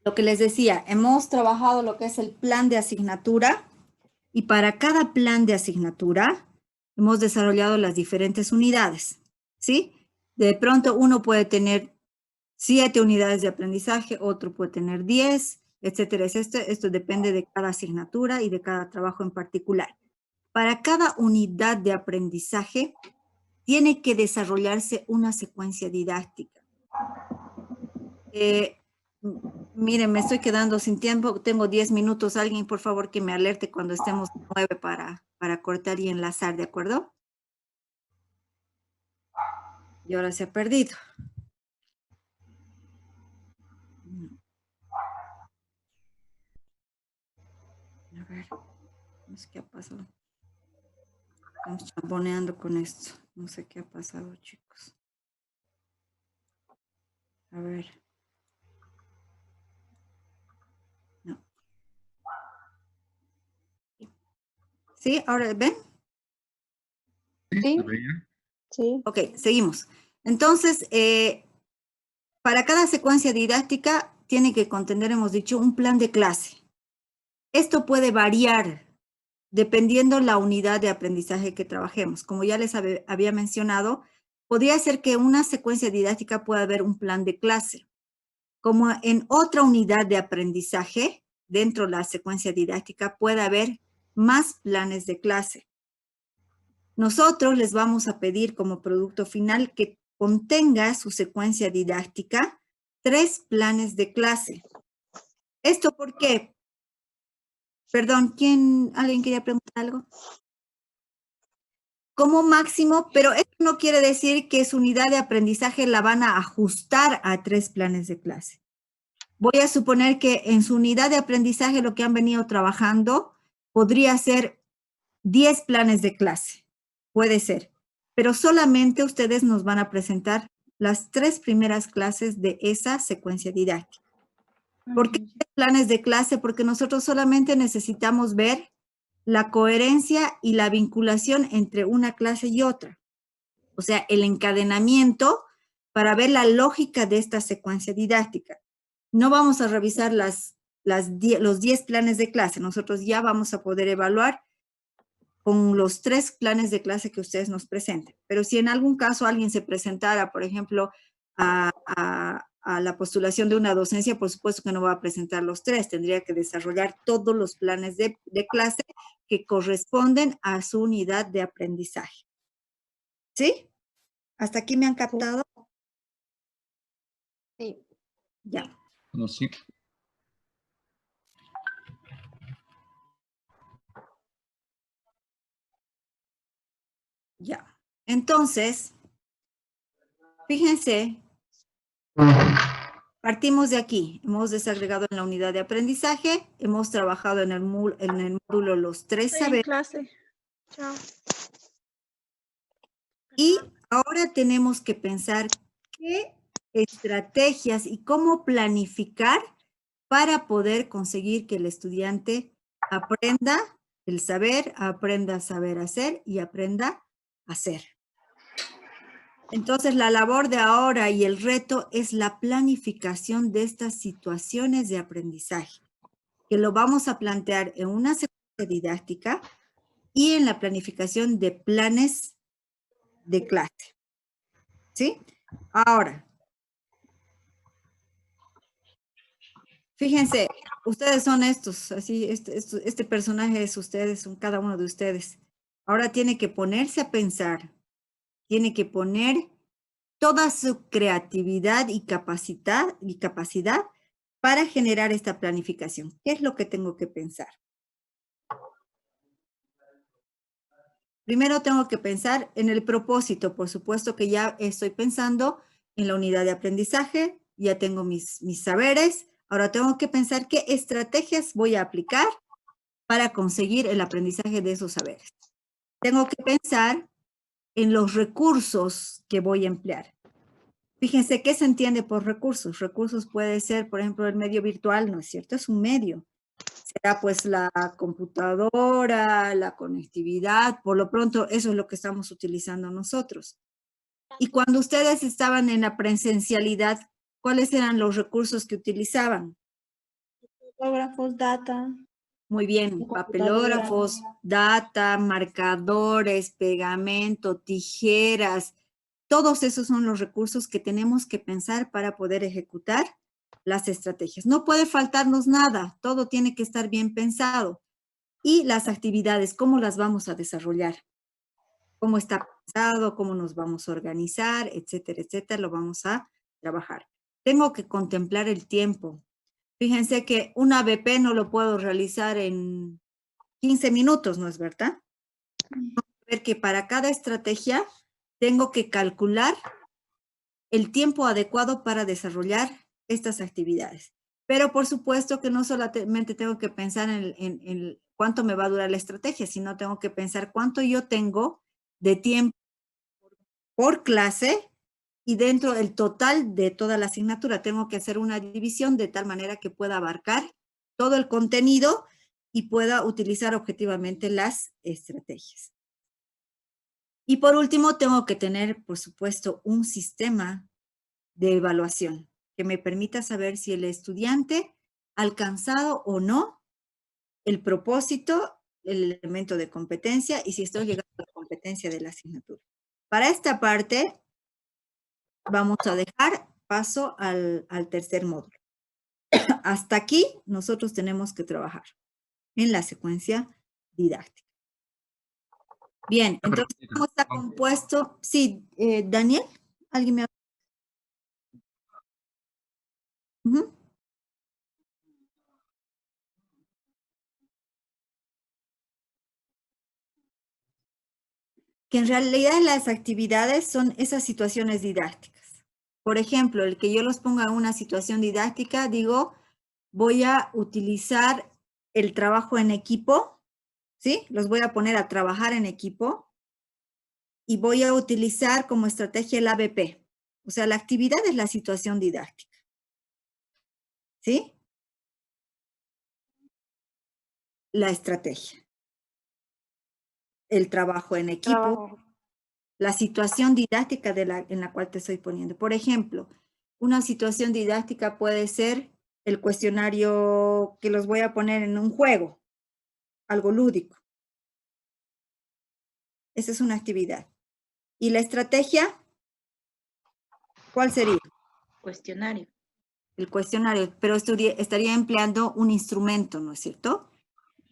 lo que les decía, hemos trabajado lo que es el plan de asignatura y para cada plan de asignatura hemos desarrollado las diferentes unidades, ¿sí? De pronto uno puede tener 7 unidades de aprendizaje, otro puede tener 10, etcétera. Esto depende de cada asignatura y de cada trabajo en particular. Para cada unidad de aprendizaje tiene que desarrollarse una secuencia didáctica. Miren, me estoy quedando sin tiempo, tengo 10 minutos. Alguien, por favor, que me alerte cuando estemos 9 para cortar y enlazar, ¿de acuerdo? Y ahora se ha perdido. A ver, no sé qué ha pasado. Estamos chamboneando con esto. No sé qué ha pasado, chicos. A ver. No. ¿Sí? ¿Ahora ven? Sí. Sí. Ok, seguimos. Entonces, para cada secuencia didáctica tiene que contener, hemos dicho, un plan de clase. Esto puede variar dependiendo la unidad de aprendizaje que trabajemos. Como ya les había mencionado, podría ser que una secuencia didáctica pueda haber un plan de clase. Como en otra unidad de aprendizaje, dentro de la secuencia didáctica, puede haber más planes de clase. Nosotros les vamos a pedir como producto final que contenga su secuencia didáctica 3 planes de clase. ¿Esto por qué? Perdón, ¿alguien quería preguntar algo? Como máximo, pero esto no quiere decir que su unidad de aprendizaje la van a ajustar a 3 planes de clase. Voy a suponer que en su unidad de aprendizaje lo que han venido trabajando podría ser 10 planes de clase. Puede ser. Pero solamente ustedes nos van a presentar las 3 primeras clases de esa secuencia didáctica. ¿Por qué 3 planes de clase? Porque nosotros solamente necesitamos ver la coherencia y la vinculación entre una clase y otra. O sea, el encadenamiento para ver la lógica de esta secuencia didáctica. No vamos a revisar los 10 planes de clase. Nosotros ya vamos a poder evaluar con los 3 planes de clase que ustedes nos presenten. Pero si en algún caso alguien se presentara, por ejemplo, a la postulación de una docencia, por supuesto que no va a presentar los 3, tendría que desarrollar todos los planes de clase que corresponden a su unidad de aprendizaje. ¿Sí? ¿Hasta aquí me han captado? Sí. Ya. No, sí. Ya. Entonces, fíjense, partimos de aquí. Hemos desagregado en la unidad de aprendizaje, hemos trabajado en el módulo los 3 saberes. Clase. Chao. Y ahora tenemos que pensar qué estrategias y cómo planificar para poder conseguir que el estudiante aprenda el saber, aprenda a saber hacer y aprenda a hacer. Entonces, la labor de ahora y el reto es la planificación de estas situaciones de aprendizaje, que lo vamos a plantear en una secuencia didáctica y en la planificación de planes de clase. ¿Sí? Ahora, fíjense, ustedes son estos, así, este personaje es ustedes, son cada uno de ustedes. Ahora tiene que ponerse a pensar, tiene que poner toda su creatividad y capacidad para generar esta planificación. ¿Qué es lo que tengo que pensar? Primero tengo que pensar en el propósito. Por supuesto que ya estoy pensando en la unidad de aprendizaje, ya tengo mis saberes. Ahora tengo que pensar qué estrategias voy a aplicar para conseguir el aprendizaje de esos saberes. Tengo que pensar en los recursos que voy a emplear. Fíjense, ¿qué se entiende por recursos? Recursos puede ser, por ejemplo, el medio virtual, ¿no es cierto? Es un medio. Será pues la computadora, la conectividad, por lo pronto eso es lo que estamos utilizando nosotros. Y cuando ustedes estaban en la presencialidad, ¿cuáles eran los recursos que utilizaban? Papelógrafos, data. Muy bien, papelógrafos, data, marcadores, pegamento, tijeras, todos esos son los recursos que tenemos que pensar para poder ejecutar las estrategias. No puede faltarnos nada, todo tiene que estar bien pensado. Y las actividades, ¿cómo las vamos a desarrollar? ¿Cómo está pensado? ¿Cómo nos vamos a organizar? Etcétera, etcétera, lo vamos a trabajar. Tengo que contemplar el tiempo. Fíjense que un ABP no lo puedo realizar en 15 minutos, ¿no es verdad? Ver que para cada estrategia tengo que calcular el tiempo adecuado para desarrollar estas actividades. Pero por supuesto que no solamente tengo que pensar en cuánto me va a durar la estrategia, sino tengo que pensar cuánto yo tengo de tiempo por clase y dentro del total de toda la asignatura. Tengo que hacer una división de tal manera que pueda abarcar todo el contenido y pueda utilizar objetivamente las estrategias. Y por último, tengo que tener, por supuesto, un sistema de evaluación que me permita saber si el estudiante ha alcanzado o no el propósito, el elemento de competencia y si estoy llegando a la competencia de la asignatura. Para esta parte, vamos a dejar paso al tercer módulo. Hasta aquí nosotros tenemos que trabajar en la secuencia didáctica. Bien, entonces, ¿cómo está compuesto? Sí, Daniel, ¿alguien me ha... Que en realidad las actividades son esas situaciones didácticas. Por ejemplo, el que yo los ponga en una situación didáctica, digo, voy a utilizar el trabajo en equipo, ¿sí? Los voy a poner a trabajar en equipo y voy a utilizar como estrategia el ABP. O sea, la actividad es la situación didáctica, ¿sí? La estrategia. El trabajo en equipo. La situación didáctica en la cual te estoy poniendo. Por ejemplo, una situación didáctica puede ser el cuestionario que los voy a poner en un juego, algo lúdico. Esa es una actividad. ¿Y la estrategia? ¿Cuál sería? Cuestionario. El cuestionario, pero estaría empleando un instrumento, ¿no es cierto?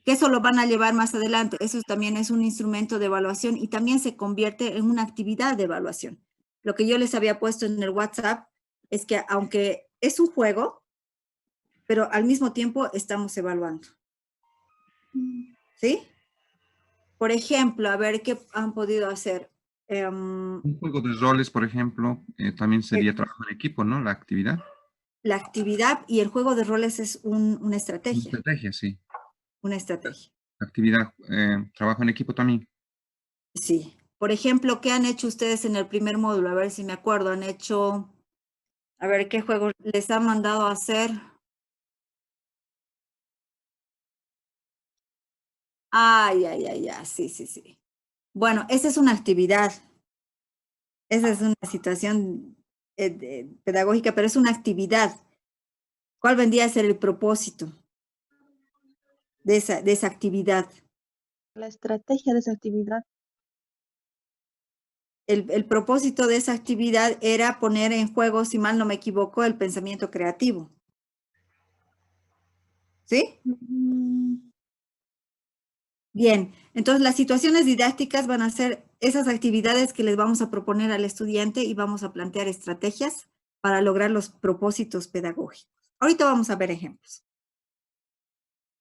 Que eso lo van a llevar más adelante. Eso también es un instrumento de evaluación y también se convierte en una actividad de evaluación. Lo que yo les había puesto en el WhatsApp es que aunque es un juego, pero al mismo tiempo estamos evaluando. ¿Sí? Por ejemplo, a ver qué han podido hacer. Un juego de roles, por ejemplo, también sería trabajo en equipo, ¿no? La actividad. La actividad y el juego de roles es una estrategia. Una estrategia, sí. Una estrategia. Actividad, trabajo en equipo también. Sí. Por ejemplo, ¿qué han hecho ustedes en el primer módulo? A ver si me acuerdo. Han hecho, a ver qué juego les han mandado a hacer. Ay, sí, sí, sí. Bueno, esa es una actividad. Esa es una situación pedagógica, pero es una actividad. ¿Cuál vendría a ser el propósito de esa actividad? La estrategia de esa actividad. El propósito de esa actividad era poner en juego, si mal no me equivoco, el pensamiento creativo. ¿Sí? Bien, entonces las situaciones didácticas van a ser esas actividades que les vamos a proponer al estudiante y vamos a plantear estrategias para lograr los propósitos pedagógicos. Ahorita vamos a ver ejemplos.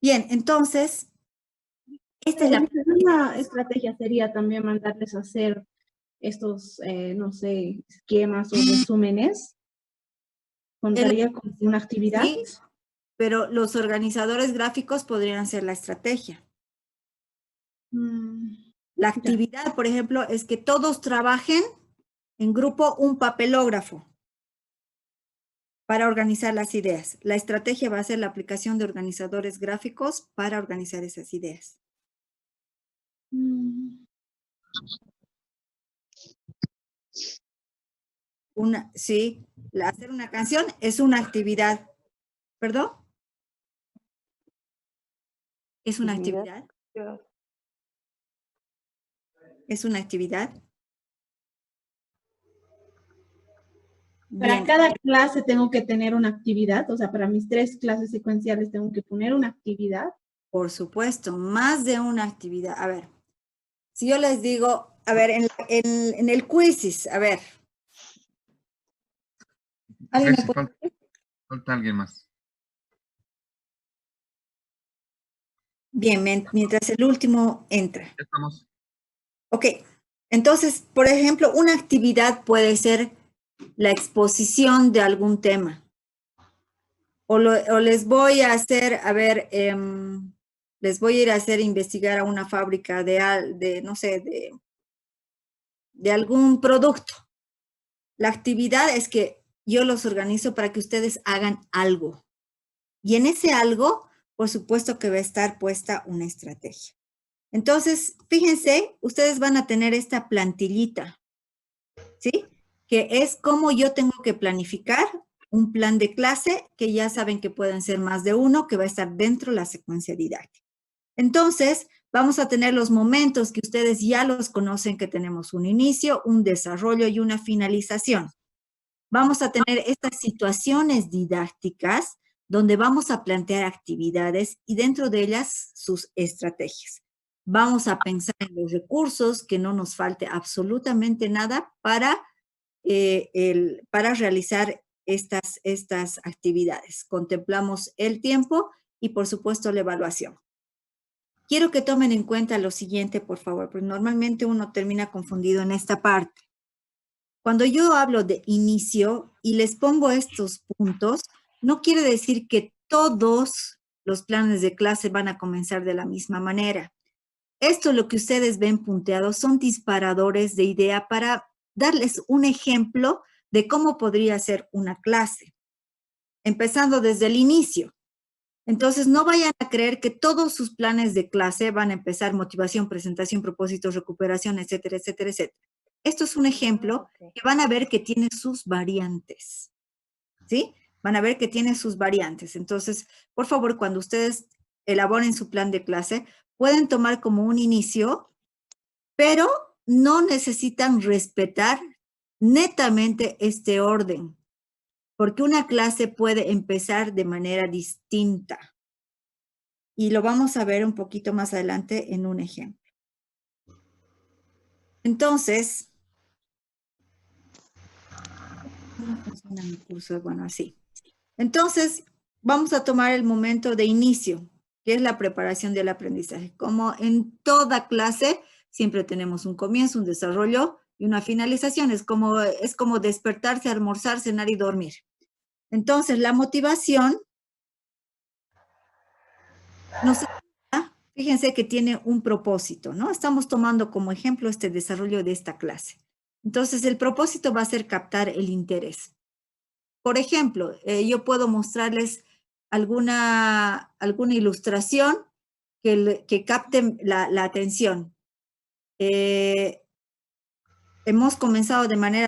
Bien, entonces, esta es una estrategia sería también mandarles a hacer estos, no sé, esquemas o resúmenes. ¿Contaría con una actividad? Sí, pero los organizadores gráficos podrían ser la estrategia. La actividad, por ejemplo, es que todos trabajen en grupo un papelógrafo para organizar las ideas. La estrategia va a ser la aplicación de organizadores gráficos para organizar esas ideas. Sí, hacer una canción es una actividad. ¿Perdón? ¿Es una actividad? ¿Es una actividad? Para Bien, cada clase tengo que tener una actividad, o sea, para mis 3 clases secuenciales tengo que poner una actividad. por supuesto, más de una actividad. A ver, si yo les digo, a ver, en el quizzes, a ver. ¿Alguien me Reci, puede falta alguien más. Bien, mientras el último entra. Ya estamos. Ok, entonces, por ejemplo, una actividad puede ser la exposición de algún tema. O les voy a hacer, a ver, les voy a ir a hacer investigar a una fábrica no sé, de algún producto. La actividad es que yo los organizo para que ustedes hagan algo. Y en ese algo, por supuesto que va a estar puesta una estrategia. Entonces, fíjense, ustedes van a tener esta plantillita, ¿sí? Que es cómo yo tengo que planificar un plan de clase, que ya saben que pueden ser más de uno, que va a estar dentro de la secuencia didáctica. Entonces, vamos a tener los momentos que ustedes ya los conocen, que tenemos un inicio, un desarrollo y una finalización. Vamos a tener estas situaciones didácticas donde vamos a plantear actividades y dentro de ellas sus estrategias. Vamos a pensar en los recursos, que no nos falte absolutamente nada para realizar estas actividades. Contemplamos el tiempo y, por supuesto, la evaluación. Quiero que tomen en cuenta lo siguiente, por favor, porque normalmente uno termina confundido en esta parte. Cuando yo hablo de inicio y les pongo estos puntos, no quiere decir que todos los planes de clase van a comenzar de la misma manera. Esto, lo que ustedes ven punteados, son disparadores de idea para darles un ejemplo de cómo podría ser una clase, empezando desde el inicio. Entonces, no vayan a creer que todos sus planes de clase van a empezar motivación, presentación, propósitos, recuperación, etcétera, etcétera, etcétera. Esto es un ejemplo que van a ver que tiene sus variantes, ¿sí? Van a ver que tiene sus variantes. Entonces, por favor, cuando ustedes elaboren su plan de clase, pueden tomar como un inicio, pero no necesitan respetar netamente este orden, porque una clase puede empezar de manera distinta. Y lo vamos a ver un poquito más adelante en un ejemplo. Entonces, ¿cómo funciona mi curso? Bueno, así. Entonces, vamos a tomar el momento de inicio, que es la preparación del aprendizaje. Como en toda clase, siempre tenemos un comienzo, un desarrollo y una finalización. Es como despertarse, almorzar, cenar y dormir. Entonces, la motivación fíjense que tiene un propósito, ¿no? Estamos tomando como ejemplo este desarrollo de esta clase. Entonces, el propósito va a ser captar el interés. Por ejemplo, yo puedo mostrarles alguna ilustración que capte la atención. Hemos comenzado de manera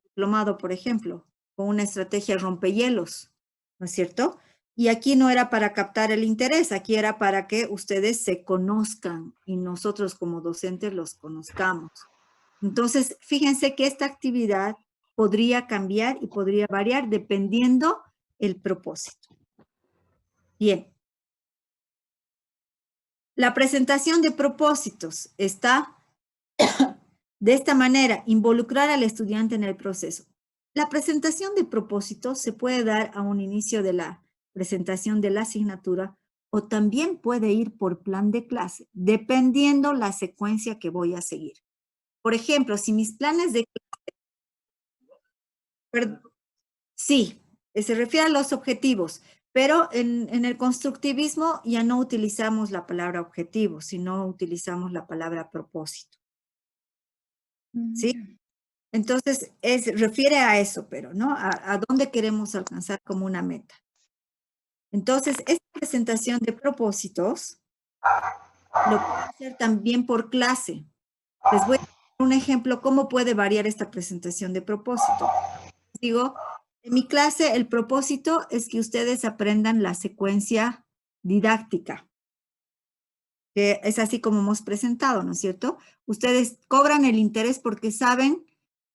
diplomado, por ejemplo, con una estrategia rompehielos, ¿no es cierto? Y aquí no era para captar el interés, aquí era para que ustedes se conozcan y nosotros como docentes los conozcamos. Entonces, fíjense que esta actividad podría cambiar y podría variar dependiendo el propósito. Bien. La presentación de propósitos está de esta manera, involucrar al estudiante en el proceso. La presentación de propósitos se puede dar a un inicio de la presentación de la asignatura o también puede ir por plan de clase, dependiendo la secuencia que voy a seguir. Por ejemplo, si mis planes de clase, sí, se refiere a los objetivos, pero en el constructivismo ya no utilizamos la palabra objetivo, sino utilizamos la palabra propósito. ¿Sí? Entonces, refiere a eso, pero, ¿no? A dónde queremos alcanzar como una meta. Entonces, esta presentación de propósitos lo puedo hacer también por clase. Les voy a dar un ejemplo cómo puede variar esta presentación de propósito. Digo, en mi clase el propósito es que ustedes aprendan la secuencia didáctica. que es así como hemos presentado, ¿no es cierto? Ustedes cobran el interés porque saben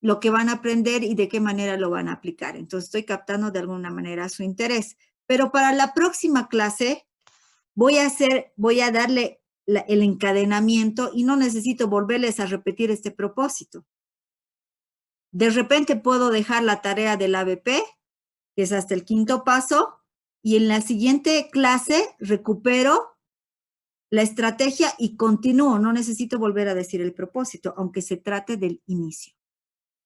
lo que van a aprender y de qué manera lo van a aplicar. Entonces, estoy captando de alguna manera su interés. Pero para la próxima clase voy a darle el encadenamiento y no necesito volverles a repetir este propósito. De repente puedo dejar la tarea del ABP, que es hasta el 5º paso, y en la siguiente clase recupero la estrategia y continúo. No necesito volver a decir el propósito, aunque se trate del inicio.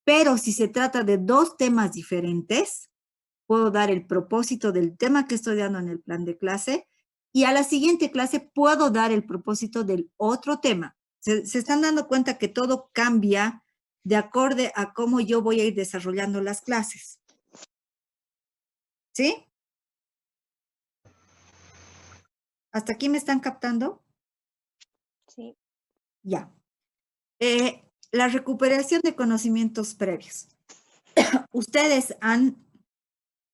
Pero si se trata de 2 temas diferentes, puedo dar el propósito del tema que estoy dando en el plan de clase y a la siguiente clase puedo dar el propósito del otro tema. Se están dando cuenta que todo cambia de acorde a cómo yo voy a ir desarrollando las clases. ¿Sí? ¿Hasta aquí me están captando? Sí. Ya. La recuperación de conocimientos previos. Ustedes han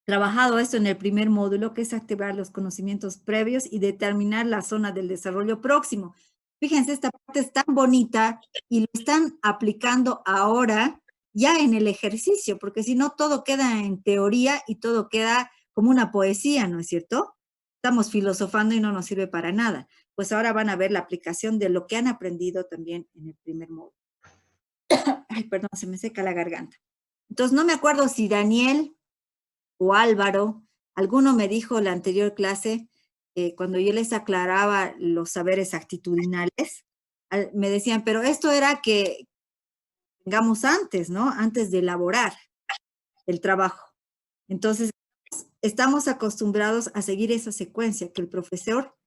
trabajado esto en el primer módulo, que es activar los conocimientos previos y determinar la zona del desarrollo próximo. Fíjense, esta parte es tan bonita y lo están aplicando ahora ya en el ejercicio, porque si no todo queda en teoría y todo queda como una poesía, ¿no es cierto? Estamos filosofando y no nos sirve para nada. Pues ahora van a ver la aplicación de lo que han aprendido también en el primer módulo. Ay, perdón, se me seca la garganta. Entonces, no me acuerdo si Daniel o Álvaro, alguno me dijo en la anterior clase, cuando yo les aclaraba los saberes actitudinales, me decían, pero esto era que tengamos antes, ¿no? Antes de elaborar el trabajo. Entonces, estamos acostumbrados a seguir esa secuencia, que el profesor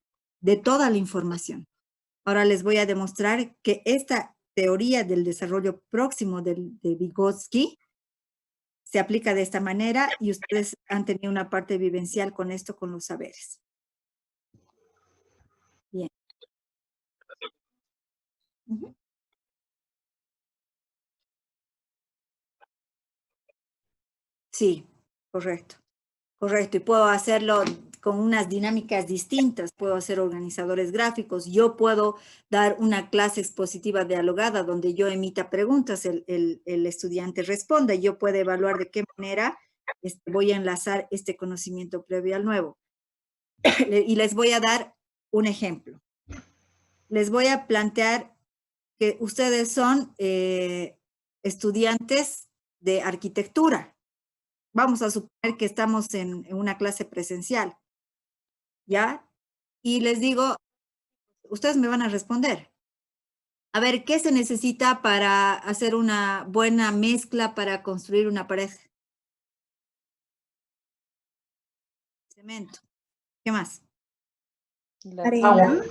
dé toda la información. Ahora les voy a demostrar que esta teoría del desarrollo próximo de Vygotsky se aplica de esta manera y ustedes han tenido una parte vivencial con esto, con los saberes. Bien. Sí, correcto. Correcto. Y puedo hacerlo con unas dinámicas distintas. Puedo hacer organizadores gráficos. Yo puedo dar una clase expositiva dialogada donde yo emita preguntas, el estudiante responda. Yo puedo evaluar de qué manera voy a enlazar este conocimiento previo al nuevo. Y les voy a dar un ejemplo. Les voy a plantear que ustedes son estudiantes de arquitectura. Vamos a suponer que estamos en una clase presencial, ¿ya? Y les digo, ustedes me van a responder. A ver, ¿qué se necesita para hacer una buena mezcla para construir una pared? Cemento. ¿Qué más? Arena.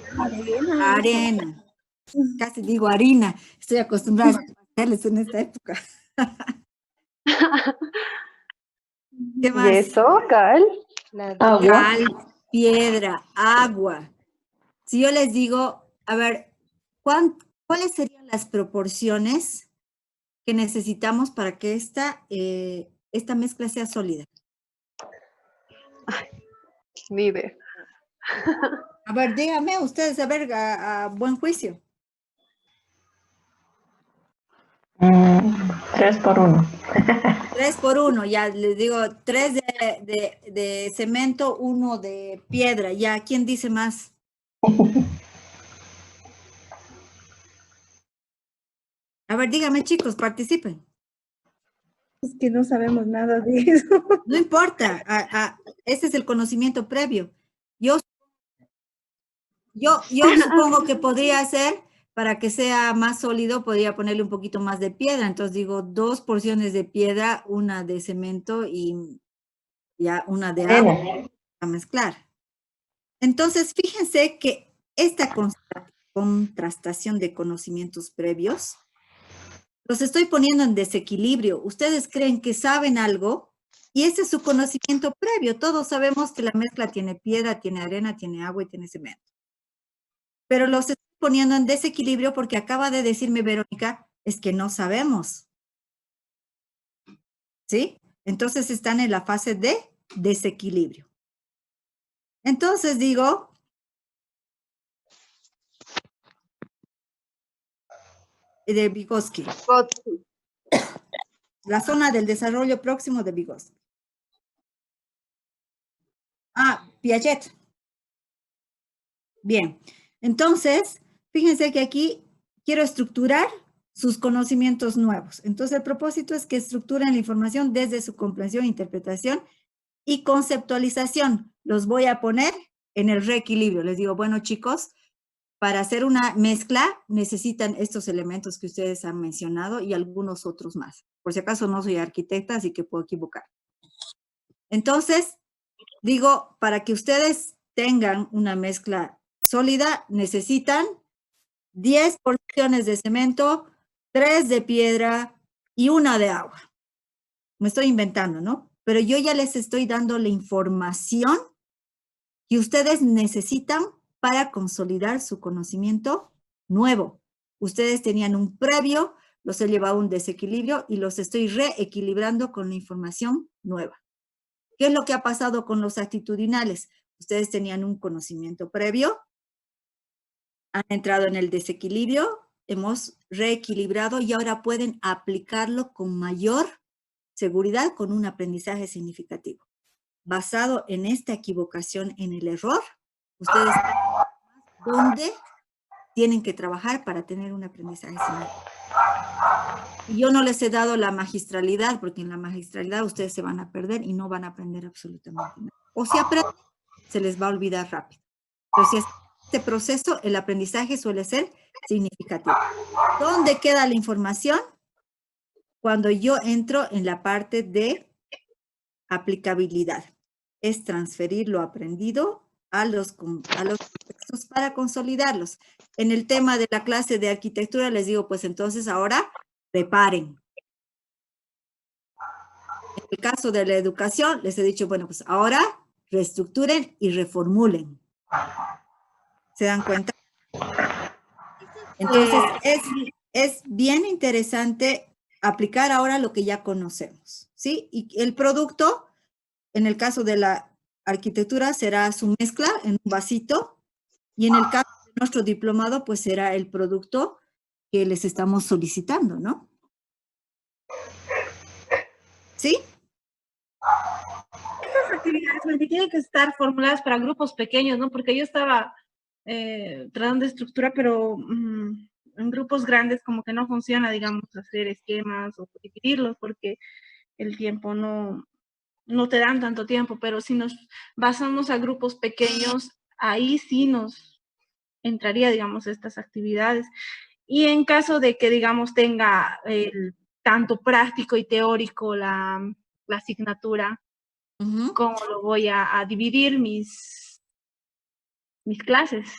Arena. Casi digo harina. Estoy acostumbrada a hacerles en esta época. ¿Qué más? Yeso, cal, Agua. Cal, piedra, agua. Si yo les digo, a ver, ¿cuáles serían las proporciones que necesitamos para que esta mezcla sea sólida? vive. A ver, díganme ustedes, a ver, a buen juicio. 3 por 1. 3 por 1, ya les digo, 3 de cemento, 1 de piedra. Ya, ¿quién dice más? A ver, díganme, chicos, participen. Es que no sabemos nada de eso. No importa, ese es el conocimiento previo. Yo supongo que podría ser, para que sea más sólido, podría ponerle un poquito más de piedra. Entonces digo, 2 porciones de piedra, 1 de cemento y ya 1 de agua a mezclar. Entonces, fíjense que esta contrastación de conocimientos previos, los estoy poniendo en desequilibrio. Ustedes creen que saben algo y ese es su conocimiento previo. Todos sabemos que la mezcla tiene piedra, tiene arena, tiene agua y tiene cemento. Pero los estoy poniendo en desequilibrio porque acaba de decirme Verónica, es que no sabemos. ¿Sí? Entonces están en la fase de desequilibrio. Entonces digo, de Vygotsky. La zona del desarrollo próximo de Vygotsky. Ah, Piaget. Bien, entonces, fíjense que aquí quiero estructurar sus conocimientos nuevos. Entonces, el propósito es que estructuren la información desde su comprensión, interpretación y conceptualización. Los voy a poner en el reequilibrio. Les digo, bueno, chicos, para hacer una mezcla necesitan estos elementos que ustedes han mencionado y algunos otros más. Por si acaso no soy arquitecta, así que puedo equivocar. Entonces, digo, para que ustedes tengan una mezcla sólida, necesitan 10 porciones de cemento, 3 de piedra y 1 de agua. Me estoy inventando, ¿no? Pero yo ya les estoy dando la información que ustedes necesitan para consolidar su conocimiento nuevo. Ustedes tenían un previo, los he llevado a un desequilibrio y los estoy reequilibrando con la información nueva. ¿Qué es lo que ha pasado con los actitudinales? Ustedes tenían un conocimiento previo, han entrado en el desequilibrio, hemos reequilibrado y ahora pueden aplicarlo con mayor seguridad con un aprendizaje significativo. Basado en esta equivocación, en el error, ustedes dónde tienen que trabajar para tener un aprendizaje significativo. Y yo no les he dado la magistralidad, porque en la magistralidad ustedes se van a perder y no van a aprender absolutamente nada. O si aprenden, se les va a olvidar rápido. Pero si es este proceso, el aprendizaje suele ser significativo. ¿Dónde queda la información? Cuando yo entro en la parte de aplicabilidad. Es transferir lo aprendido a los contextos para consolidarlos. En el tema de la clase de arquitectura les digo, pues entonces ahora preparen. En el caso de la educación les he dicho, bueno, pues ahora reestructuren y reformulen. ¿Se dan cuenta? Entonces es bien interesante aplicar ahora lo que ya conocemos, ¿sí? Y el producto, en el caso de la arquitectura, será su mezcla en un vasito, y en el caso de nuestro diplomado, pues será el producto que les estamos solicitando, ¿no? ¿Sí? Estas actividades Wendy, tienen que estar formuladas para grupos pequeños, ¿no? Porque yo estaba tratando de estructura, pero en grupos grandes como que no funciona, digamos, hacer esquemas o dividirlos porque el tiempo no te dan tanto tiempo, pero si nos basamos a grupos pequeños, ahí sí nos entraría, digamos, estas actividades. Y en caso de que, digamos, tenga tanto práctico y teórico la asignatura, ¿cómo lo voy a dividir mis clases?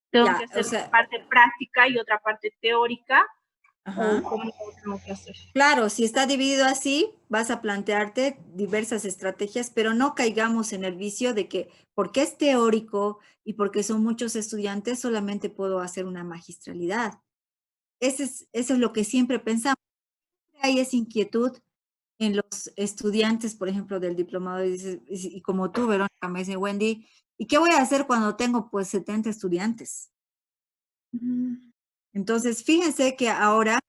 Tengo Ya, que hacer o sea, una parte práctica y otra parte teórica, ajá. o cómo lo tengo que hacer. Claro, si está dividido así, vas a plantearte diversas estrategias, pero no caigamos en el vicio de que porque es teórico y porque son muchos estudiantes, solamente puedo hacer una magistralidad. Eso es lo que siempre pensamos. Hay esa inquietud en los estudiantes, por ejemplo, del diplomado, y como tú, Verónica, me dice, Wendy, ¿y qué voy a hacer cuando tengo pues 70 estudiantes? Entonces, fíjense que ahora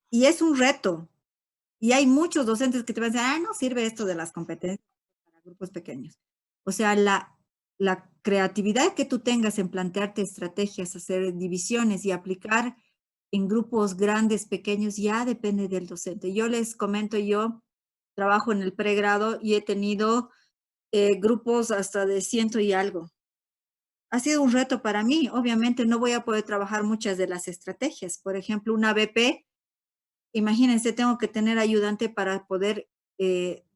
y es un reto. Y hay muchos docentes que te van a decir, no sirve esto de las competencias para grupos pequeños. O sea, la creatividad que tú tengas en plantearte estrategias, hacer divisiones y aplicar en grupos grandes, pequeños, ya depende del docente. Yo les comento, yo trabajo en el pregrado y he tenido grupos hasta de 100 y algo. Ha sido un reto para mí. Obviamente no voy a poder trabajar muchas de las estrategias. Por ejemplo, una BP, imagínense, tengo que tener ayudante para poder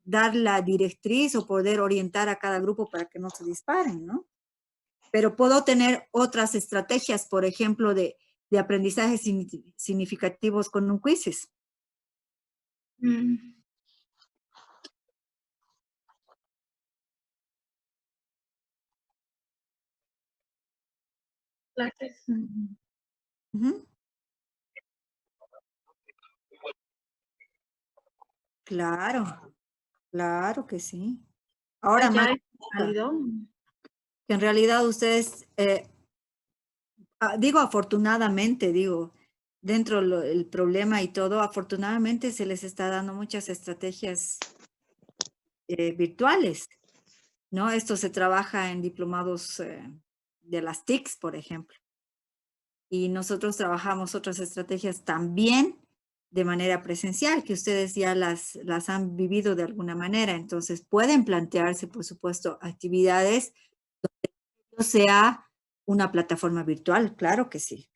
dar la directriz o poder orientar a cada grupo para que no se disparen, ¿no? Pero puedo tener otras estrategias, por ejemplo, de aprendizajes significativos con un quizzes. Clases. Claro, claro que sí. Ahora Ya más es válido. que en realidad ustedes digo afortunadamente, digo, dentro del problema y todo, afortunadamente se les está dando muchas estrategias virtuales, ¿no? Esto se trabaja en diplomados de las TICs, por ejemplo. Y nosotros trabajamos otras estrategias también de manera presencial, que ustedes ya las han vivido de alguna manera. Entonces pueden plantearse, por supuesto, actividades donde sea una plataforma virtual, claro que sí.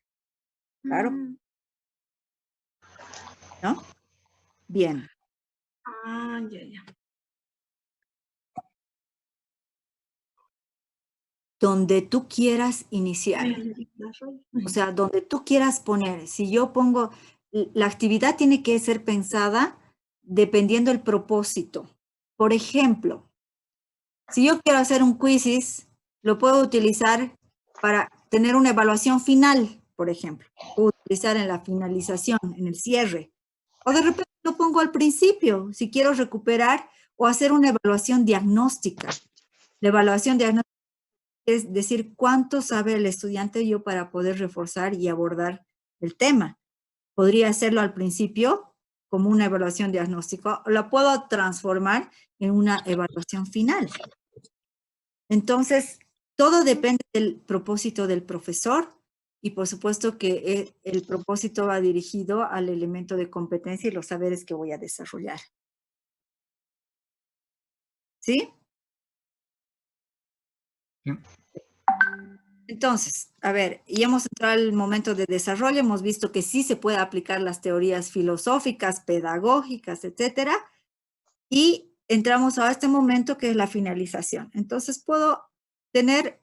Claro. ¿No? Bien. Ah, ya. Donde tú quieras iniciar. O sea, donde tú quieras poner. Si yo pongo, la actividad tiene que ser pensada dependiendo del propósito. Por ejemplo, si yo quiero hacer un quizzes, lo puedo utilizar para tener una evaluación final, por ejemplo. Puedo utilizar en la finalización, en el cierre. O de repente lo pongo al principio, si quiero recuperar o hacer una evaluación diagnóstica. La evaluación diagnóstica es decir, cuánto sabe el estudiante yo para poder reforzar y abordar el tema. Podría hacerlo al principio como una evaluación diagnóstica, o la puedo transformar en una evaluación final. Entonces, todo depende del propósito del profesor y por supuesto que el propósito va dirigido al elemento de competencia y los saberes que voy a desarrollar. ¿Sí? Sí. Entonces, a ver, ya hemos entrado al momento de desarrollo, hemos visto que sí se puede aplicar las teorías filosóficas, pedagógicas, etcétera, y entramos a este momento que es la finalización. Entonces, puedo tener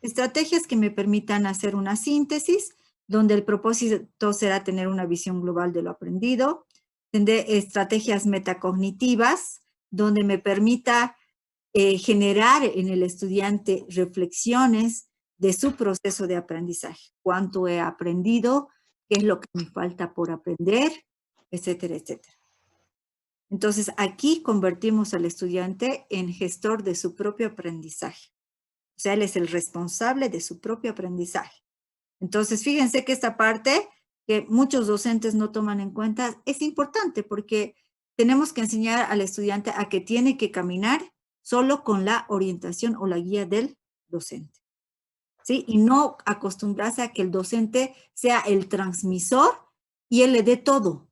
estrategias que me permitan hacer una síntesis, donde el propósito será tener una visión global de lo aprendido, tener estrategias metacognitivas, donde me permita generar en el estudiante reflexiones de su proceso de aprendizaje. Cuánto he aprendido, qué es lo que me falta por aprender, etcétera, etcétera. Entonces, aquí convertimos al estudiante en gestor de su propio aprendizaje. O sea, él es el responsable de su propio aprendizaje. Entonces, fíjense que esta parte que muchos docentes no toman en cuenta es importante porque tenemos que enseñar al estudiante a que tiene que caminar solo con la orientación o la guía del docente. ¿Sí? Y no acostumbrarse a que el docente sea el transmisor y él le dé todo.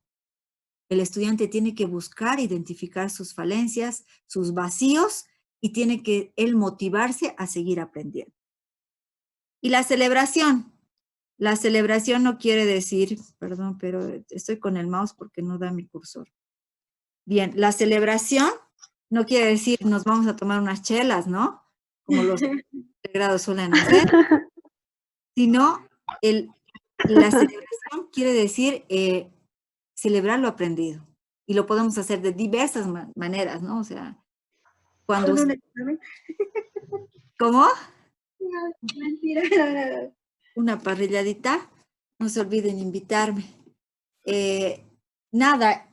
El estudiante tiene que buscar, identificar sus falencias, sus vacíos y tiene que él motivarse a seguir aprendiendo. Y la celebración. La celebración no quiere decir, perdón, pero estoy con el mouse porque no da mi cursor. Bien, la celebración no quiere decir nos vamos a tomar unas chelas, ¿no? Como los integrados suelen hacer, sino la celebración quiere decir celebrar lo aprendido. Y lo podemos hacer de diversas maneras, ¿no? O sea, cuando... ¿Cómo? No, mentira. Una parrilladita, no se olviden invitarme. Nada,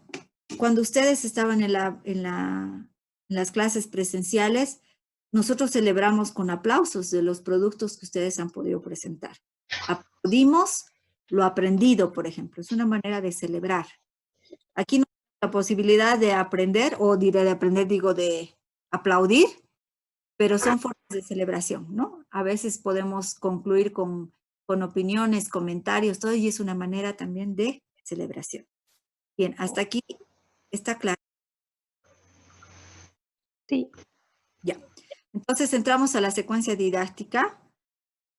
cuando ustedes estaban en las clases presenciales, nosotros celebramos con aplausos de los productos que ustedes han podido presentar. Aplaudimos lo aprendido, por ejemplo, es una manera de celebrar. Aquí no hay la posibilidad de aprender, o diré de aprender, digo de aplaudir, pero son formas de celebración, ¿no? A veces podemos concluir con opiniones, comentarios, todo, y es una manera también de celebración. Bien, hasta aquí está claro. Sí. Ya. Entonces entramos a la secuencia didáctica.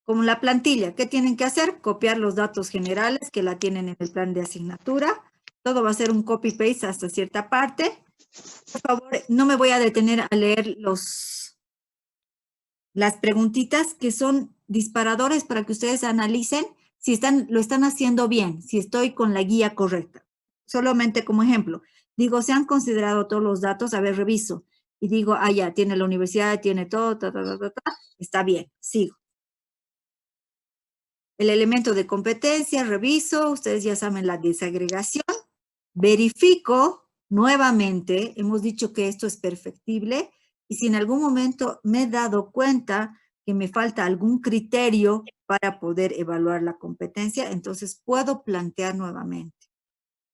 Como la plantilla, ¿qué tienen que hacer? Copiar los datos generales que la tienen en el plan de asignatura. Todo va a ser un copy-paste hasta cierta parte. Por favor, no me voy a detener a leer las preguntitas que son disparadores para que ustedes analicen si lo están haciendo bien, si estoy con la guía correcta. Solamente como ejemplo, digo, ¿se han considerado todos los datos? A ver, reviso. Y digo, ya, tiene la universidad, tiene todo, está bien, sigo. El elemento de competencia, reviso, ustedes ya saben la desagregación. Verifico nuevamente, hemos dicho que esto es perfectible, y si en algún momento me he dado cuenta que me falta algún criterio para poder evaluar la competencia, entonces puedo plantear nuevamente,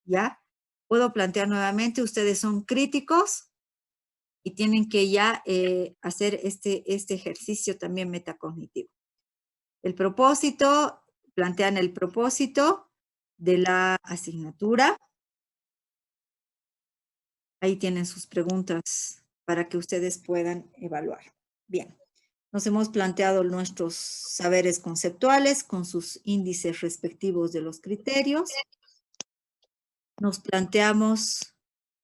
¿ya? Puedo plantear nuevamente, ustedes son críticos y tienen que ya hacer este ejercicio también metacognitivo. El propósito, plantean el propósito de la asignatura. Ahí tienen sus preguntas para que ustedes puedan evaluar. Bien, nos hemos planteado nuestros saberes conceptuales con sus índices respectivos de los criterios. Nos planteamos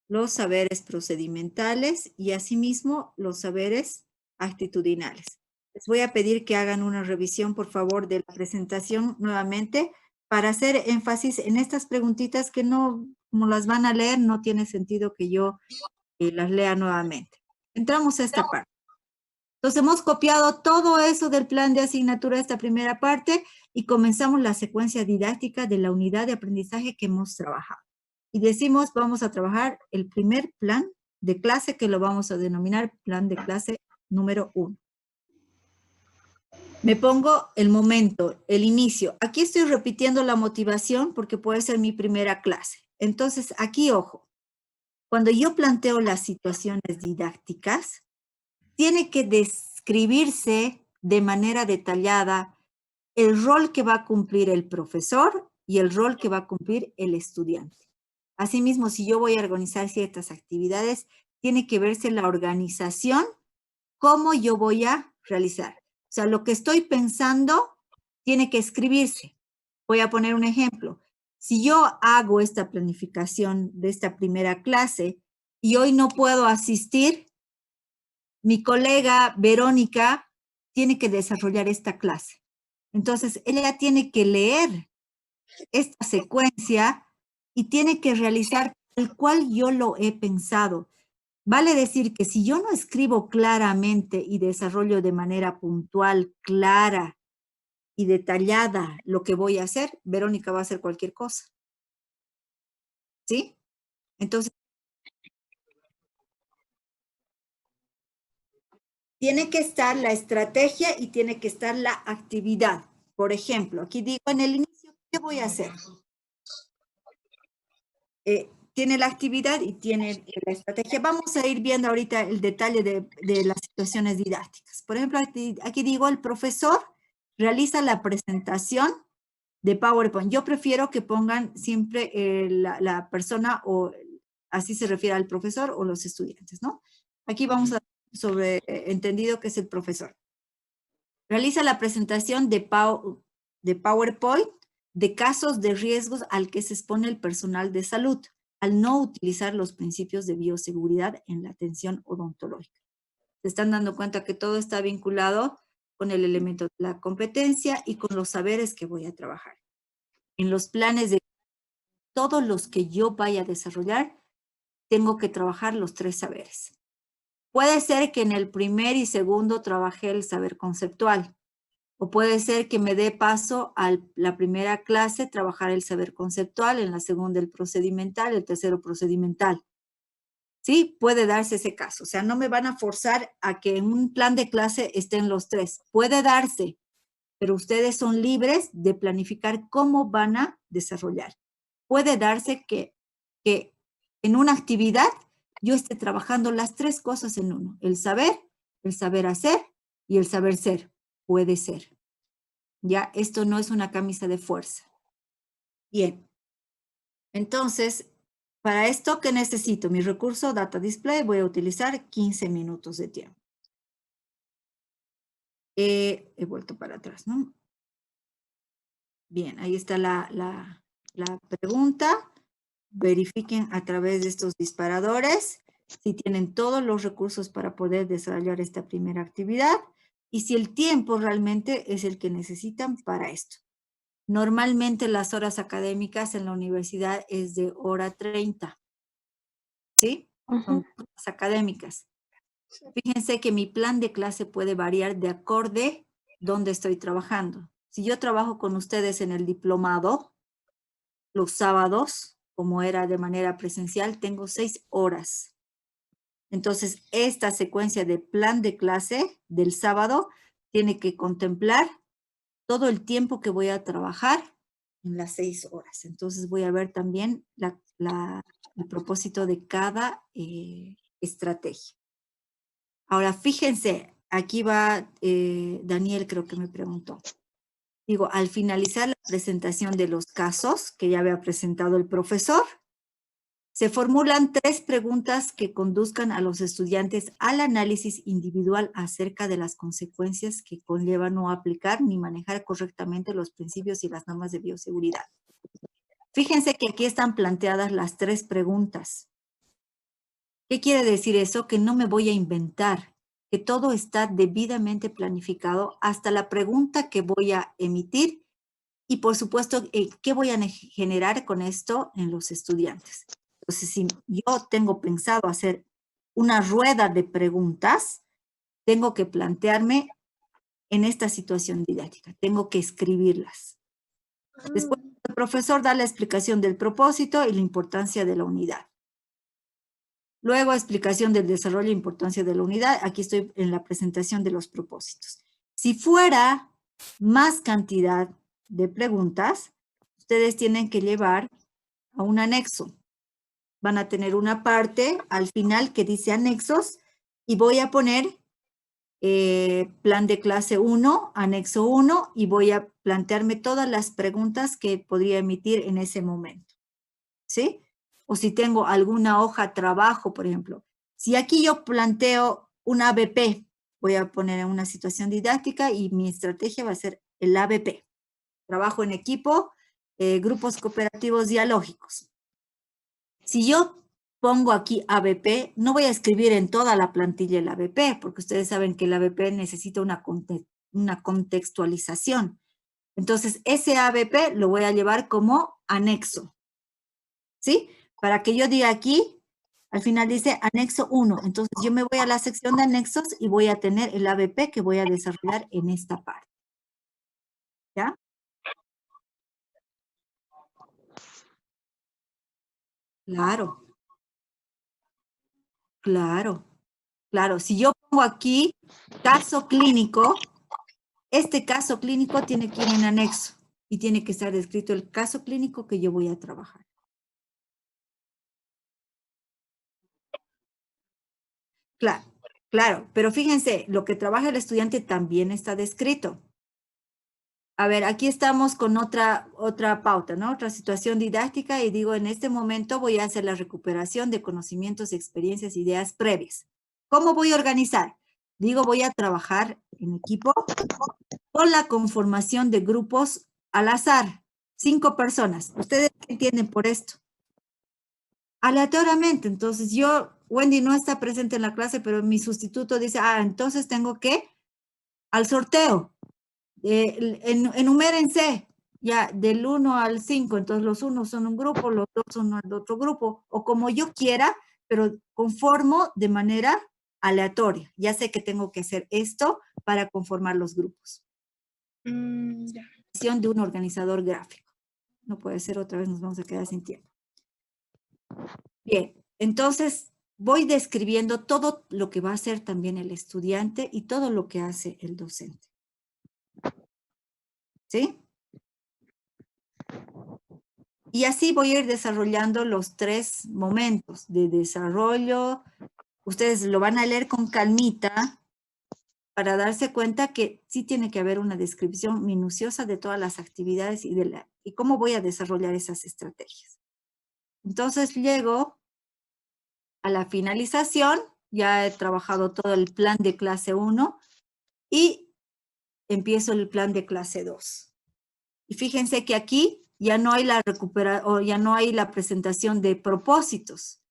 los saberes procedimentales y asimismo los saberes actitudinales. Les voy a pedir que hagan una revisión, por favor, de la presentación nuevamente para hacer énfasis en estas preguntitas que no, como las van a leer, no tiene sentido que yo las lea nuevamente. Entramos a esta parte. Entonces hemos copiado todo eso del plan de asignatura, esta primera parte, y comenzamos la secuencia didáctica de la unidad de aprendizaje que hemos trabajado. Y decimos, vamos a trabajar el primer plan de clase que lo vamos a denominar plan de clase número 1. Me pongo el momento, el inicio. Aquí estoy repitiendo la motivación porque puede ser mi primera clase. Entonces, aquí, ojo, cuando yo planteo las situaciones didácticas, tiene que describirse de manera detallada el rol que va a cumplir el profesor y el rol que va a cumplir el estudiante. Asimismo, si yo voy a organizar ciertas actividades, tiene que verse la organización, cómo yo voy a realizar. O sea, lo que estoy pensando tiene que escribirse. Voy a poner un ejemplo. Si yo hago esta planificación de esta primera clase y hoy no puedo asistir, mi colega Verónica tiene que desarrollar esta clase. Entonces, ella tiene que leer esta secuencia y tiene que realizar tal cual yo lo he pensado. Vale decir que si yo no escribo claramente y desarrollo de manera puntual, clara y detallada lo que voy a hacer, Verónica va a hacer cualquier cosa. ¿Sí? Entonces, tiene que estar la estrategia y tiene que estar la actividad. Por ejemplo, aquí digo en el inicio, ¿qué voy a hacer? Tiene la actividad y tiene la estrategia. Vamos a ir viendo ahorita el detalle de las situaciones didácticas. Por ejemplo, aquí digo, el profesor realiza la presentación de PowerPoint. Yo prefiero que pongan siempre la persona o así se refiere al profesor o los estudiantes, ¿no? Aquí vamos a sobre entendido que es el profesor. Realiza la presentación de PowerPoint de casos de riesgos al que se expone el personal de salud al no utilizar los principios de bioseguridad en la atención odontológica. Se están dando cuenta que todo está vinculado con el elemento de la competencia y con los saberes que voy a trabajar. En los planes de todos los que yo vaya a desarrollar, tengo que trabajar los 3 saberes. Puede ser que en el primer y segundo trabajé el saber conceptual, o puede ser que me dé paso a la primera clase trabajar el saber conceptual, en la segunda el procedimental, el tercero procedimental. Sí, puede darse ese caso. O sea, no me van a forzar a que en un plan de clase estén los 3. Puede darse, pero ustedes son libres de planificar cómo van a desarrollar. Puede darse que en una actividad yo esté trabajando las 3 cosas en uno. El saber hacer y el saber ser. Puede ser. Ya, esto no es una camisa de fuerza. Bien. Entonces, para esto, ¿qué necesito? Mi recurso Data Display, voy a utilizar 15 minutos de tiempo. He vuelto para atrás, ¿no? Bien, ahí está la pregunta. Verifiquen a través de estos disparadores si tienen todos los recursos para poder desarrollar esta primera actividad y si el tiempo realmente es el que necesitan para esto. Normalmente las horas académicas en la universidad es de hora 30. ¿Sí? Son horas académicas. Fíjense que mi plan de clase puede variar de acorde donde estoy trabajando. Si yo trabajo con ustedes en el diplomado, los sábados, como era de manera presencial, tengo 6 horas. Entonces, esta secuencia de plan de clase del sábado tiene que contemplar todo el tiempo que voy a trabajar en las 6 horas. Entonces voy a ver también el propósito de cada estrategia. Ahora, fíjense, aquí va Daniel, creo que me preguntó. Digo, al finalizar la presentación de los casos que ya había presentado el profesor, se formulan 3 preguntas que conduzcan a los estudiantes al análisis individual acerca de las consecuencias que conlleva no aplicar ni manejar correctamente los principios y las normas de bioseguridad. Fíjense que aquí están planteadas las 3 preguntas. ¿Qué quiere decir eso? Que no me voy a inventar, que todo está debidamente planificado hasta la pregunta que voy a emitir y, por supuesto, ¿qué voy a generar con esto en los estudiantes? Entonces, si yo tengo pensado hacer una rueda de preguntas, tengo que plantearme en esta situación didáctica, tengo que escribirlas. Después, el profesor da la explicación del propósito y la importancia de la unidad. Luego, explicación del desarrollo e importancia de la unidad. Aquí estoy en la presentación de los propósitos. Si fuera más cantidad de preguntas, ustedes tienen que llevar a un anexo. Van a tener una parte al final que dice anexos y voy a poner plan de clase 1, anexo 1 y voy a plantearme todas las preguntas que podría emitir en ese momento. ¿Sí? O si tengo alguna hoja trabajo, por ejemplo. Si aquí yo planteo un ABP, voy a poner en una situación didáctica y mi estrategia va a ser el ABP. Trabajo en equipo, grupos cooperativos dialógicos. Si yo pongo aquí ABP, no voy a escribir en toda la plantilla el ABP, porque ustedes saben que el ABP necesita una contextualización. Entonces, ese ABP lo voy a llevar como anexo. ¿Sí? Para que yo diga aquí, al final dice anexo 1. Entonces, yo me voy a la sección de anexos y voy a tener el ABP que voy a desarrollar en esta parte. ¿Ya? Claro. Claro. Claro. Si yo pongo aquí caso clínico, este caso clínico tiene que ir en anexo y tiene que estar descrito el caso clínico que yo voy a trabajar. Claro, claro, pero fíjense, lo que trabaja el estudiante también está descrito. A ver, aquí estamos con otra pauta, ¿no? Otra situación didáctica y digo, en este momento voy a hacer la recuperación de conocimientos, experiencias, ideas previas. ¿Cómo voy a organizar? Digo, voy a trabajar en equipo con la conformación de grupos al azar, 5 personas. ¿Ustedes qué entienden por esto? Aleatoriamente, entonces Wendy no está presente en la clase, pero mi sustituto dice, entonces tengo que, al sorteo, enumérense, ya, del 1 al 5, entonces los unos son un grupo, los 2 son el otro grupo, o como yo quiera, pero conformo de manera aleatoria. Ya sé que tengo que hacer esto para conformar los grupos. Ya. De un organizador gráfico. No puede ser, otra vez nos vamos a quedar sin tiempo. Bien, entonces voy describiendo todo lo que va a hacer también el estudiante y todo lo que hace el docente. ¿Sí? Y así voy a ir desarrollando los 3 momentos de desarrollo. Ustedes lo van a leer con calmita para darse cuenta que sí tiene que haber una descripción minuciosa de todas las actividades y cómo voy a desarrollar esas estrategias. Entonces llego a la finalización, ya he trabajado todo el plan de clase 1 y empiezo el plan de clase 2. Y fíjense que aquí ya no hay ya no hay la presentación de propósitos,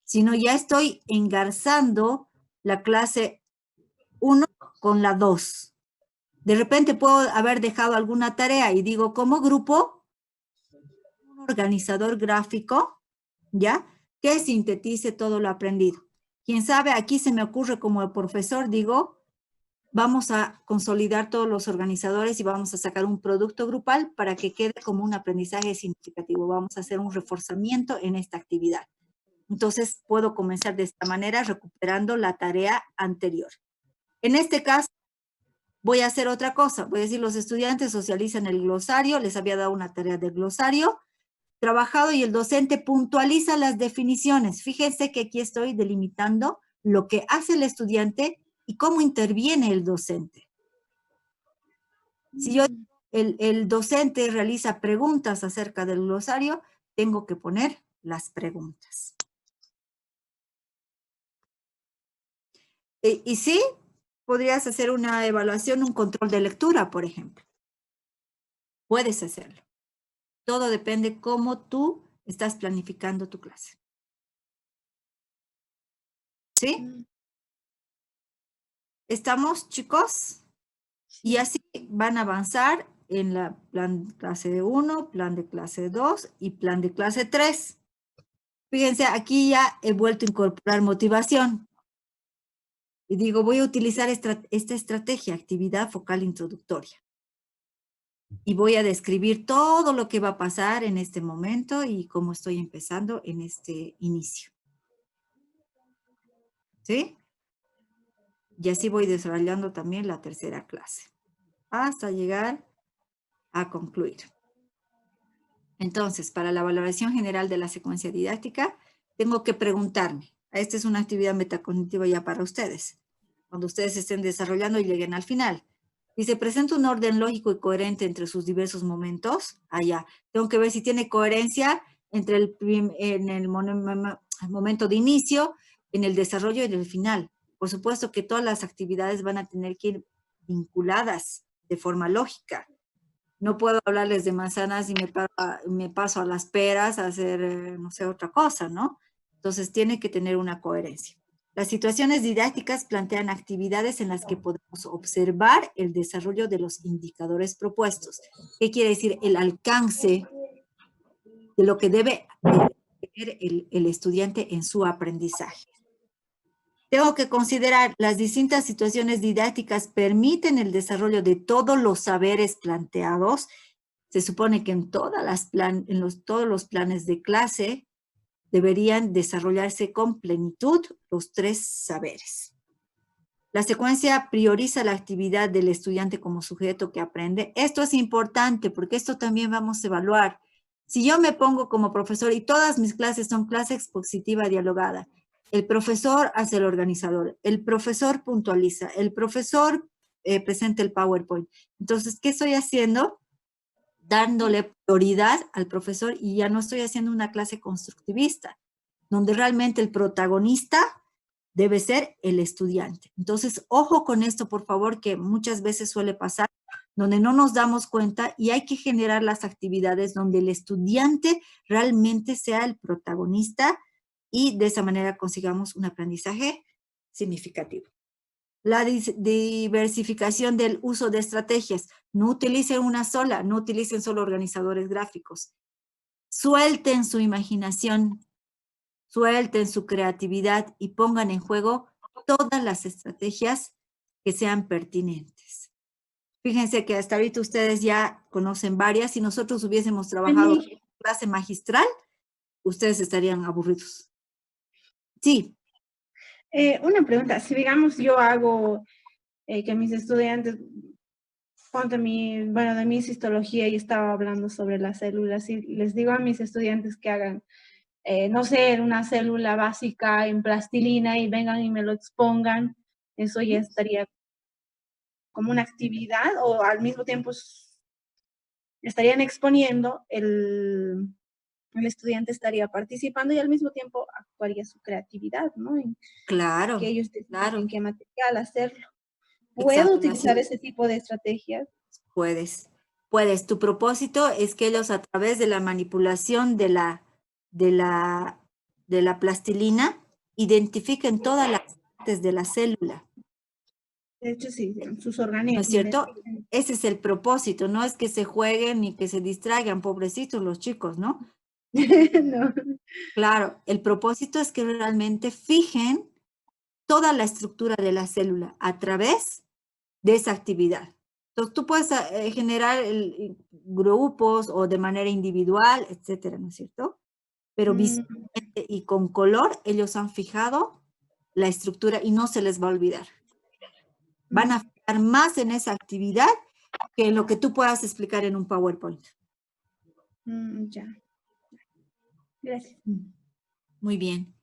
sino ya estoy engarzando la clase 1 con la 2. De repente puedo haber dejado alguna tarea y digo, como grupo, un organizador gráfico, ¿ya? Que sintetice todo lo aprendido. Quién sabe, aquí se me ocurre como profesor, digo, vamos a consolidar todos los organizadores y vamos a sacar un producto grupal para que quede como un aprendizaje significativo. Vamos a hacer un reforzamiento en esta actividad. Entonces, puedo comenzar de esta manera recuperando la tarea anterior. En este caso, voy a hacer otra cosa. Voy a decir, los estudiantes socializan el glosario, les había dado una tarea de glosario, trabajado y el docente puntualiza las definiciones. Fíjense que aquí estoy delimitando lo que hace el estudiante y cómo interviene el docente. Si yo, el docente realiza preguntas acerca del glosario, tengo que poner las preguntas. Y sí, podrías hacer una evaluación, un control de lectura, por ejemplo. Puedes hacerlo. Todo depende cómo tú estás planificando tu clase. ¿Sí? ¿Estamos, chicos? Y así van a avanzar en la plan de clase 1, plan de clase 2 y plan de clase 3. Fíjense, aquí ya he vuelto a incorporar motivación. Y digo, voy a utilizar esta estrategia, actividad focal introductoria. Y voy a describir todo lo que va a pasar en este momento y cómo estoy empezando en este inicio. ¿Sí? Y así voy desarrollando también la tercera clase, hasta llegar a concluir. Entonces, para la valoración general de la secuencia didáctica, tengo que preguntarme. Esta es una actividad metacognitiva ya para ustedes. Cuando ustedes estén desarrollando y lleguen al final. Si se presenta un orden lógico y coherente entre sus diversos momentos, allá. Tengo que ver si tiene coherencia entre el momento de inicio, en el desarrollo y en el final. Por supuesto que todas las actividades van a tener que ir vinculadas de forma lógica. No puedo hablarles de manzanas y me paso a las peras a hacer, no sé, otra cosa, ¿no? Entonces tiene que tener una coherencia. Las situaciones didácticas plantean actividades en las que podemos observar el desarrollo de los indicadores propuestos. ¿Qué quiere decir? El alcance de lo que debe tener el estudiante en su aprendizaje. Tengo que considerar las distintas situaciones didácticas permiten el desarrollo de todos los saberes planteados. Se supone que en todos los planes de clase deberían desarrollarse con plenitud los 3 saberes. La secuencia prioriza la actividad del estudiante como sujeto que aprende. Esto es importante porque esto también vamos a evaluar. Si yo me pongo como profesor y todas mis clases son clase expositiva dialogada, el profesor hace el organizador, el profesor puntualiza, el profesor presenta el PowerPoint. Entonces, ¿qué estoy haciendo? Dándole prioridad al profesor y ya no estoy haciendo una clase constructivista, donde realmente el protagonista debe ser el estudiante. Entonces, ojo con esto, por favor, que muchas veces suele pasar, donde no nos damos cuenta y hay que generar las actividades donde el estudiante realmente sea el protagonista y de esa manera consigamos un aprendizaje significativo. La diversificación del uso de estrategias. No utilicen una sola, no utilicen solo organizadores gráficos. Suelten su imaginación, suelten su creatividad y pongan en juego todas las estrategias que sean pertinentes. Fíjense que hasta ahorita ustedes ya conocen varias. Si nosotros hubiésemos trabajado en clase magistral, ustedes estarían aburridos. Sí. Una pregunta, si digamos yo hago que mis estudiantes, de mi histología y estaba hablando sobre las células y les digo a mis estudiantes que hagan, no sé, una célula básica en plastilina y vengan y me lo expongan, eso ya estaría como una actividad o al mismo tiempo estarían exponiendo el estudiante estaría participando y al mismo tiempo actuaría su creatividad, ¿no? Claro, que ellos deciden claro. en qué material hacerlo. ¿Puedo Exacto, utilizar así. ese tipo de estrategias? Puedes. Tu propósito es que ellos a través de la manipulación de la plastilina identifiquen todas las partes de la célula. De hecho, sí, sus ¿No organismos. es cierto? Ese es el propósito, no es que se jueguen ni que se distraigan, pobrecitos los chicos, ¿no? No. Claro, el propósito es que realmente fijen toda la estructura de la célula a través de esa actividad. Entonces, tú puedes generar grupos o de manera individual, etcétera, ¿no es cierto? Pero visualmente y con color, ellos han fijado la estructura y no se les va a olvidar. Van a fijar profundizar más en esa actividad que en lo que tú puedas explicar en un PowerPoint. Ya. Gracias. Muy bien.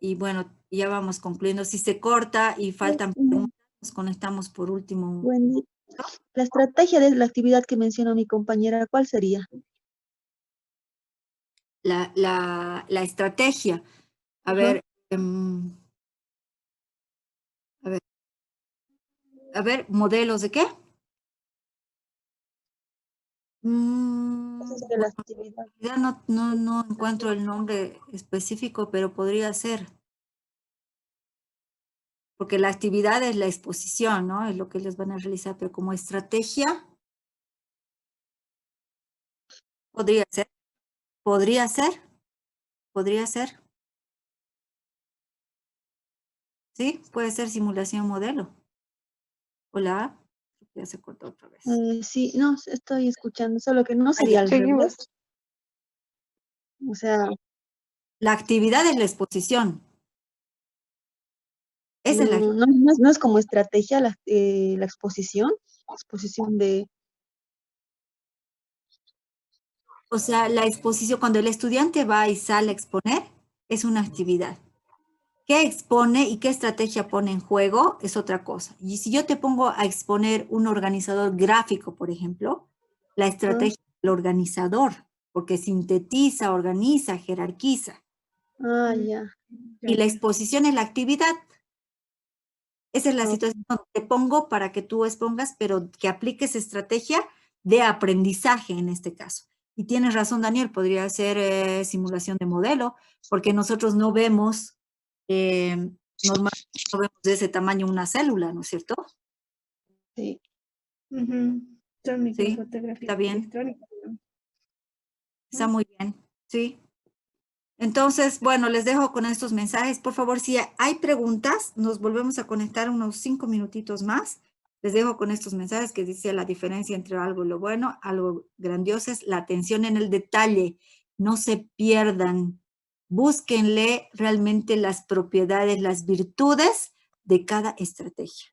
Y bueno, ya vamos concluyendo. Si se corta y faltan preguntas, nos conectamos por último. Wendy, la estrategia de la actividad que mencionó mi compañera, ¿cuál sería? La estrategia. A Ajá. ver, ¿modelos de qué? Esa sería la actividad. Ya no encuentro el nombre específico, pero podría ser. Porque la actividad es la exposición, ¿no? Es lo que ellos van a realizar, pero como estrategia, podría ser. Podría ser. Podría ser. Sí, puede ser simulación modelo. Hola. Ya se cortó otra vez. Sí, no, estoy escuchando, solo que no sería al Seguimos. revés. O sea, La actividad es la exposición. Esa es la no es como estrategia la exposición de... O sea, la exposición, cuando el estudiante va y sale a exponer, es una actividad. ¿Qué expone y qué estrategia pone en juego? Es otra cosa. Y si yo te pongo a exponer un organizador gráfico, por ejemplo, la estrategia del organizador, porque sintetiza, organiza, jerarquiza. ya. Y la exposición es la actividad. Esa es la situación donde te pongo para que tú expongas, pero que apliques estrategia de aprendizaje en este caso. Y tienes razón, Daniel, podría ser simulación de modelo, porque nosotros no vemos, normalmente no vemos de ese tamaño una célula, ¿no es cierto? Sí. Son Sí, microfotografías está bien. electrónicas. Está muy bien, sí. Entonces, bueno, les dejo con estos mensajes. Por favor, si hay preguntas, nos volvemos a conectar unos 5 minutitos más. Les dejo con estos mensajes que dice la diferencia entre algo y lo bueno, algo grandioso es la atención en el detalle. No se pierdan. Búsquenle realmente las propiedades, las virtudes de cada estrategia.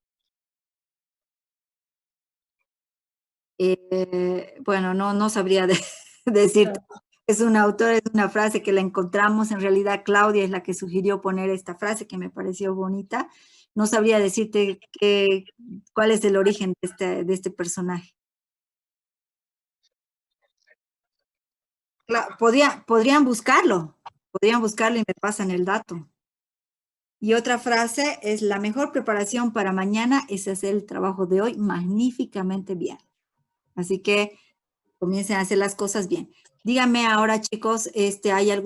Bueno, no sabría decirte. Es un autor, es una frase que la encontramos. En realidad, Claudia es la que sugirió poner esta frase que me pareció bonita. No sabría decirte cuál es el origen de este personaje. Podrían buscarlo y me pasan el dato. Y otra frase es: la mejor preparación para mañana es hacer el trabajo de hoy magníficamente bien. Así que comiencen a hacer las cosas bien. Díganme ahora, chicos, ¿hay algún